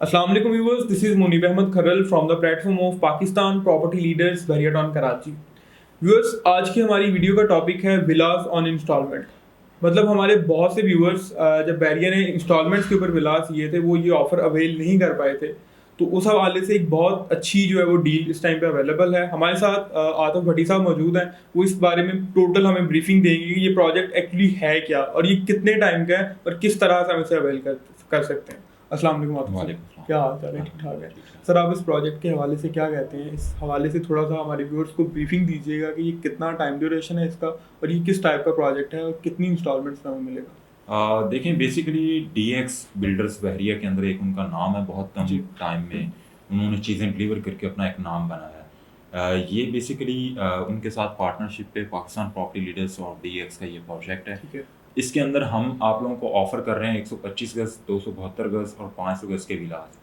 अस्सलाम वालेकुम viewers, this is Munib Ahmed Kharal from the platform of Pakistan property leaders वेरिएटॉन कराची। व्यूअर्स, आज की हमारी वीडियो का टॉपिक है विलास ऑन इंस्टॉलमेंट। मतलब हमारे बहुत से व्यूअर्स जब बैरिया ने इंस्टॉलमेंट्स के ऊपर विलास लिए थे वो ये ऑफर अवेल नहीं कर पाए थे, तो उस हवाले से एक बहुत अच्छी जो है वो डील इस टाइम पे अवेलेबल है। हमारे साथ आतिफ भट्टी साहब मौजूद हैं। वो इस बारे में टोटल हमें ब्रीफिंग देंगे कि ये प्रोजेक्ट एक्चुअली है क्या और ये कितने टाइम का है और किस तरह से हम इसे अवेल कर सकते हैं। अस्सलाम वालेकुम आतिफ साहब, वालेकुम सलाम। क्या हाल चाल है? ठीक ठाक है। ठीक है। सर, आप इस प्रोजेक्ट के हवाले से क्या कहते हैं? इस हवाले से थोड़ा सा हमारे व्यूअर्स को ब्रीफिंग दीजिएगा कि ये कितना टाइम ड्यूरेशन है इसका और ये किस टाइप का प्रोजेक्ट है और कितनी इंस्टॉलमेंट्स में हमें मिलेगा। देखें, बेसिकली डीएक्स बिल्डर्स बहरिया के अंदर एक उनका नाम है। बहुत कम जी। टाइम में उन्होंने चीज़ें डिलीवर करके अपना एक नाम बनाया है। ये बेसिकली उनके साथ पार्टनरशिप पे पाकिस्तान प्रॉपर्टी लीडर्स और डीएक्स का ये प्रोजेक्ट है। ठीक है। इसके अंदर हम आप लोगों को ऑफर कर रहे हैं 125 गज़, 272 गज़ और 500 गज़ के विलास।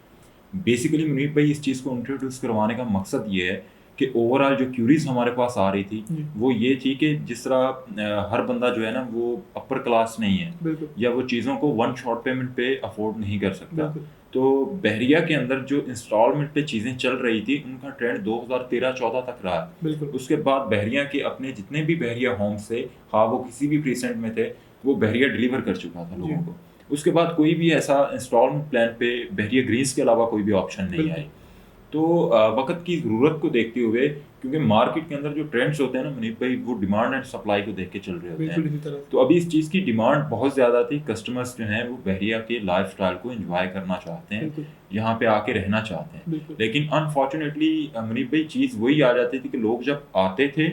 बेसिकली मुनीब भाई, इस चीज़ को इंट्रोड्यूस करवाने का मकसद ये है कि ओवरऑल जो क्यूरीज हमारे पास आ रही थी जी। वो ये थी कि जिस तरह हर बंदा जो है ना वो अपर क्लास नहीं है बिल्कुल। या वो चीज़ों को वन शॉट पेमेंट पे अफोर्ड नहीं कर सकता। बिल्कुल। तो बहरिया के अंदर जो इंस्टॉलमेंट पे चीज़ें चल रही थी उनका ट्रेंड 2013-14 तक रहा। बिल्कुल। उसके बाद बहरिया के अपने जितने भी बहरिया होम्स थे, हाँ वो किसी भी प्रीसेंट में थे, वो बहरिया डिलीवर कर चुका था जी। लोगों को। उसके बाद कोई भी ऐसा इंस्टॉलमेंट प्लान पे बहरिया ग्रीन्स के अलावा कोई भी ऑप्शन नहीं बिल्कुल। आई। तो वक़्त की ज़रूरत को देखते हुए, क्योंकि मार्केट के अंदर जो ट्रेंड्स होते हैं ना मुनीब भाई, वो डिमांड एंड सप्लाई को देख के चल रहे होते बिल्कुल हैं। इसी तरह तो अभी इस चीज़ की डिमांड बहुत ज़्यादा थी। कस्टमर्स जो हैं वो बहरिया के लाइफ़स्टाइल को एन्जॉय करना चाहते से। हैं, बिल्कुल। यहाँ पे आके रहना चाहते हैं। बिल्कुल। लेकिन अनफॉर्च्युनेटली मुनीब भाई, चीज़ वही आ जाती थी कि लोग जब आते थे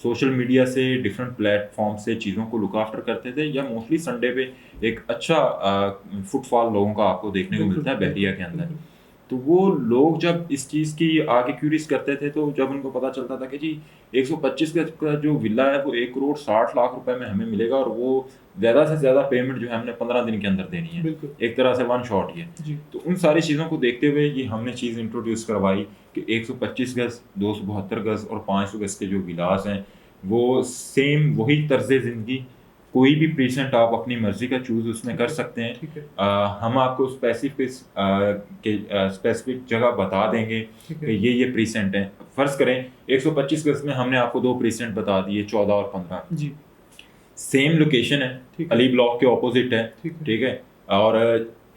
सोशल मीडिया से, डिफरेंट प्लेटफ़ॉर्म से चीज़ों को लुक आफ्टर करते थे, या मोस्टली संडे पे एक अच्छा फुटफॉल लोगों का आपको देखने को बिल्कुल। मिलता है बिल्कुल। बहरिया के अंदर। बिल्कुल। तो वो लोग जब इस चीज़ की आगे क्यूरीज करते थे, तो जब उनको पता चलता था कि जी 125 गज का जो विला है वो 1 करोड़ 60 लाख रुपए में हमें मिलेगा और वो ज़्यादा से ज़्यादा पेमेंट जो है हमने 15 दिन के अंदर देनी है। बिल्कुल। एक तरह से वन शॉट ही है। जी। तो उन सारी चीज़ों को देखते हुए ये हमने चीज़ इंट्रोड्यूस करवाई कि 125 गज, 272 गज और 500 गज के जो विलास हैं, वो सेम वही तर्ज़ ज़िंदगी, कोई भी प्रीसेंट आप अपनी मर्ज़ी का चूज़ उसमें ठीक कर है। सकते हैं। ठीक है। हम आपको स्पेसिफिक जगह बता देंगे ठीक कि है। ये प्रीसेंट हैं। फ़र्ज़ करें 125 गज़ में हमने आपको 2 प्रीसेंट बता दिए, 14 और 15। जी। सेम लोकेशन है, ठीक है। अली ब्लॉक के ऑपोज़िट है, ठीक है। ठीक है? और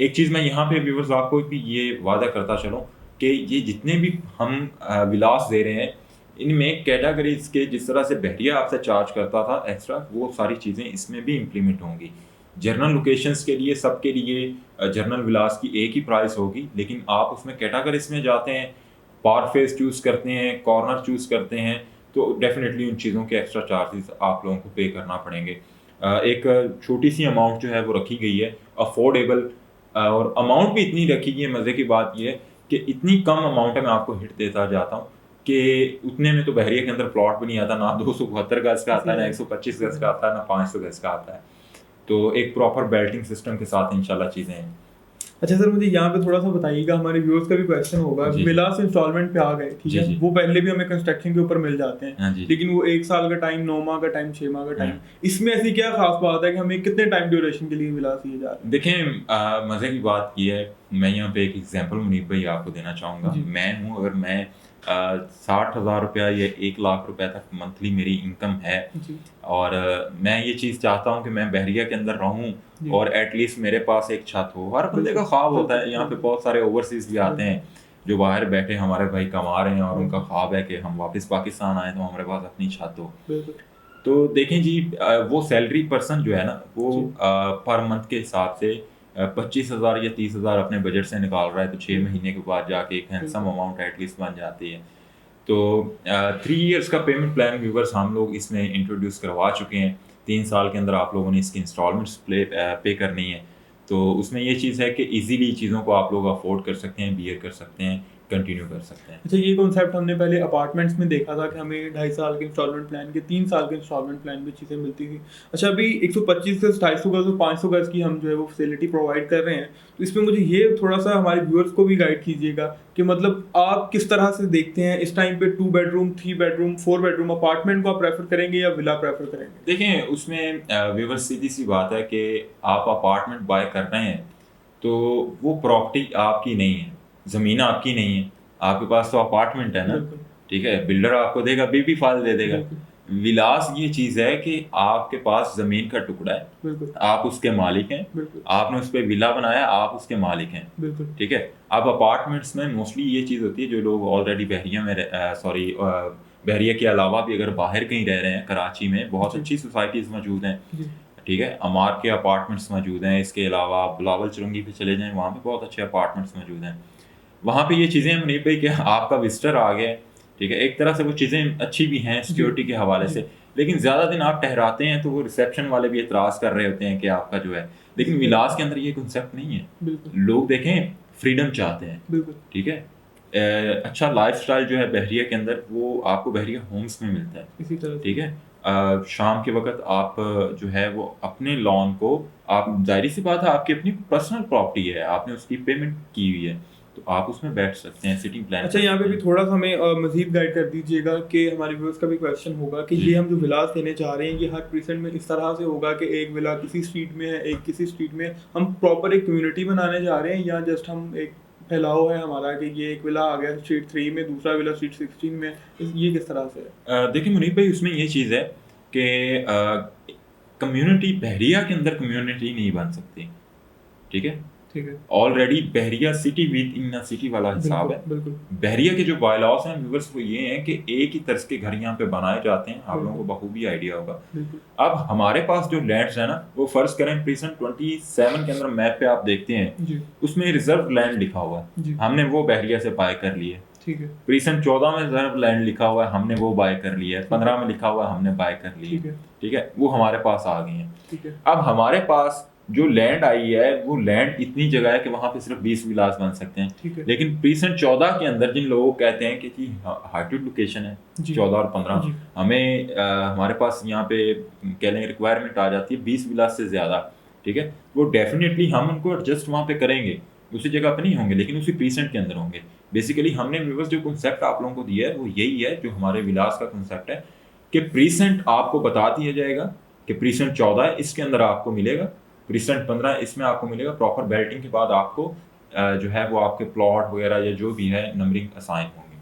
एक चीज़ मैं यहाँ पे व्यूअर्स आपको भी ये वादा करता चलूँ कि ये जितने भी हम विलास दे रहे हैं, इनमें कैटेगरीज़ के जिस तरह से बहरिया आपसे चार्ज करता था एक्स्ट्रा, वो सारी चीज़ें इसमें भी इम्प्लीमेंट होंगी। जनरल लोकेशंस के लिए, सबके लिए जनरल विलास की एक ही प्राइस होगी, लेकिन आप उसमें कैटेगरीज़ में जाते हैं, पार फेस चूज़ करते हैं, कॉर्नर चूज़ करते हैं, तो डेफ़िनेटली उन चीज़ों के एक्स्ट्रा चार्जेस आप लोगों को पे करना पड़ेंगे। एक छोटी-सी अमाउंट जो है वो रखी गई है, अफ़ोर्डेबल, और अमाउंट भी इतनी रखी गई है, मज़े की बात ये है कि इतनी कम अमाउंट है, मैं आपको हिंट देता जाता हूँ कि उतने में तो बहरिया के अंदर प्लॉट भी नहीं आता, ना 272 गज़ का आता है, ना 125 गज़ का आता है, ना 500 गज़ का आता है। तो एक प्रॉपर बेल्टिंग सिस्टम के साथ इंशाल्लाह चीज़ें हैं। अच्छा सर, मुझे यहाँ पे थोड़ा सा बताइएगा, हमारे व्यूअर्स का भी क्वेश्चन होगा। जी, जी। मिलास इंस्टॉलमेंट पे आ गए, ठीक जी, है, जी। वो पहले भी हमें कंस्ट्रक्शन के ऊपर मिल जाते हैं, हाँ जी। लेकिन वो 1 साल का टाइम, 9 माह का टाइम, 6 माह का टाइम, हुँ। इसमें ऐसी क्या खास बात है कि हमें कितने टाइम ड्यूरेशन के लिए मिलास दिए जा रहे देखें, मज़े की बात ये है, मैं यहाँ पे एक एग्ज़ाम्पल मुनीब भाई आपको देना चाहूँगा। हैं? जी। मैं हूँ, अगर मैं 60,000 रुपया या 1 लाख रुपए तक मंथली मेरी इनकम है, जी। और मैं ये चीज़ चाहता हूँ कि मैं बहरिया के अंदर रहूँ जी। और एटलीस्ट मेरे पास एक छत हो। हर बंदे का बिल्कुल। ख्वाब होता बिल्कुल। है। यहाँ पे बिल्कुल। बहुत सारे ओवरसीज़ भी आते बिल्कुल। हैं, जो बाहर बैठे हमारे भाई कमा रहे हैं और उनका बिल्कुल। ख्वाब है कि हम वापस पाकिस्तान आएँ तो हमारे पास अपनी छत हो। बिल्कुल। तो देखें जी, वो सैलरी पर्सन जो है ना, वो जी। पर मंथ के हिसाब से 25,000 या 30,000 अपने बजट से निकाल रहा है, तो 6 बिल्कुल। महीने के बाद जाके एक हैंडसम बिल्कुल। अमाउंट एटलीस्ट बन जाती है। तो 3 इयर्स का पेमेंट प्लान व्यूवर्स हम लोग इसमें इंट्रोड्यूस करवा चुके हैं। 3 साल के अंदर आप लोगों ने इसकी इंस्टॉलमेंट्स पे करनी है। तो उसमें ये चीज़ है कि ईज़िली चीज़ों को आप लोग अफ़ोर्ड कर सकते हैं, बियर कर सकते हैं, कंटिन्यू कर सकते हैं। अच्छा, ये कॉन्सेप्ट हमने पहले अपार्टमेंट्स में देखा था कि हमें 2.5 साल के इंस्टॉलमेंट प्लान के, 3 साल के इंस्टॉलमेंट प्लान में चीज़ें मिलती थी। अच्छा, अभी 125 गज़, 250 गज़ और 500 गज़ की हम जो है वो फैसिलिटी प्रोवाइड कर रहे हैं। तो इसमें मुझे ये थोड़ा-सा हमारे व्यूअर्स को भी गाइड कीजिएगा कि मतलब आप किस तरह से देखते हैं इस टाइम पे 2 बेडरूम, 3 बेडरूम, 4 बेडरूम अपार्टमेंट को आप प्रेफ़र करेंगे या विला प्रेफ़र करेंगे? देखें, उसमें व्यूअर्स सीधी-सी बात है कि आप अपार्टमेंट बाय कर रहे हैं, तो वो प्रॉपर्टी आपकी नहीं है, ज़मीन आपकी नहीं है, आपके पास तो अपार्टमेंट है ना, बिल्कुल ठीक है, बिल्डर आपको देगा बेबी फाल दे देगा। बिल्कुल विलास ये चीज़ है कि आपके पास ज़मीन का टुकड़ा है, बिल्कुल आप उसके मालिक हैं, बिल्कुल आपने उस पे विला बनाया, आप उसके मालिक हैं, बिल्कुल ठीक है। अब अपार्टमेंट्स में मोस्टली ये चीज़ होती है, जो लोग ऑलरेडी बहरिया में बहरिया के अलावा भी अगर बाहर कहीं रह रहे हैं, कराची में बहुत जी अच्छी सोसाइटीज़ मौजूद हैं, जी ठीक है, अमार के अपार्टमेंट्स मौजूद हैं। इसके अलावा आप बिलावल चुरंगी पे चले जाएँ, वहाँ पे बहुत अच्छे अपार्टमेंट्स मौजूद हैं। वहाँ पे ये चीज़ें मुनीब भाई कि आपका विज़िटर आ गया है, ठीक है, एक तरह से वो चीज़ें अच्छी भी हैं जी सिक्योरिटी के हवाले जी से, लेकिन ज़्यादा दिन आप ठहराते हैं तो वो रिसेप्शन वाले भी एतराज़ कर रहे होते हैं कि आपका जो है, लेकिन विलास के अंदर ये कॉन्सेप्ट नहीं है। बिल्कुल लोग देखें फ्रीडम चाहते हैं, बिल्कुल ठीक है। अच्छा लाइफ़स्टाइल जो है बहरिया के अंदर वो आपको बहरिया होम्स में मिलता है, इसी तरह से ठीक है। शाम के वक़्त आप जो है वो अपने लॉन को आप ज़ाहिर-सी बात है आपकी अपनी पर्सनल प्रॉपर्टी है, आपने उसकी पेमेंट की हुई है, तो आप उसमें बैठ सकते हैं, सिटिंग प्लान अच्छा कर यहाँ पे सकते भी हैं। थोड़ा सा हमें मज़ीद गाइड कर दीजिएगा कि हमारे व्यूअर्स का भी क्वेश्चन होगा कि जी। ये हम जो विलास देने जा रहे हैं ये हर प्रीसेंट में इस तरह से होगा कि एक विला किसी स्ट्रीट में है एक किसी स्ट्रीट में, हम प्रॉपर एक कम्युनिटी बनाने जा रहे हैं या जस्ट हम एक फैलाव है हमारा कि ये एक विला आ गया स्ट्रीट 3 में, दूसरा विला स्ट्रीट 16 में, ये किस तरह से है? देखिए मुनीब भाई उसमें ये चीज़ है कि कम्युनिटी बहरिया के अंदर कम्युनिटी नहीं बन सकती, ठीक है। ठीक है already Bahria city with in a city वाला हिसाब बिल्कुल है। बिल्कुल बहरिया के जो बायलॉज हैं व्यूअर्स वो ये हैं कि एक ही तर्ज के घर यहाँ पे बनाए जाते हैं, आप लोगों को बिल्कुल बखूबी आइडिया होगा। बिल्कुल अब हमारे पास जो लैंड्स है ना वो फर्ज करें प्रीसेंट 27 के अंदर मैप पे आप देखते हैं जी उसमें रिजर्व लैंड लिखा हुआ है, जी हमने वो बहरिया से बाय कर लिए। ठीक है प्रीसेंट 14 में रिजर्व लैंड लिखा हुआ है, हमने वो बाय कर लिया है, 15 में लिखा हुआ है, हमने बाय कर लिए, ठीक है ठीक है, वो हमारे पास आ गई हैं। ठीक है अब हमारे पास जो लैंड आई है वो लैंड इतनी जगह है कि वहां पे सिर्फ 20 विलास बन सकते हैं, ठीक है लेकिन प्रीसेंट 14 के अंदर जिन लोगों को कहते हैं कि जी हार्टेड लोकेशन है जी 14 और 15, जी हमें हमारे पास यहाँ पे कह लें रिक्वायरमेंट आ जाती है 20 विलास से ज़्यादा, ठीक है, वो डेफिनेटली हम उनको एडजस्ट वहाँ पे करेंगे, उसी जगह पे नहीं होंगे लेकिन उसी प्रीसेंट के अंदर होंगे। बेसिकली हमने व्यूअर्स जो कॉन्सेप्ट आप लोगों को दिया है वो यही है जो हमारे विलास का कॉन्सेप्ट है कि प्रीसेंट आपको बता दिया जाएगा कि प्रीसेंट 14 है इसके अंदर आपको मिलेगा, प्रीसेंट 15 इसमें आपको मिलेगा, प्रॉपर बेल्टिंग के बाद आपको जो है वो आपके प्लॉट वगैरह या जो भी है नंबरिंग असाइन होंगे।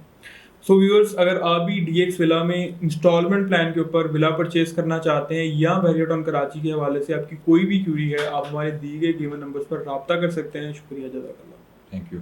सो व्यूअर्स अगर आप भी डीएक्स विला में इंस्टॉलमेंट प्लान के ऊपर विला परचेज करना चाहते हैं या बहरिया कराची के हवाले से आपकी कोई भी क्यूरी है आप हमारे दिए गए गिवन नंबर्स पर रब्ता कर सकते हैं। शुक्रिया, जज़ाकल्लाह। Thank you.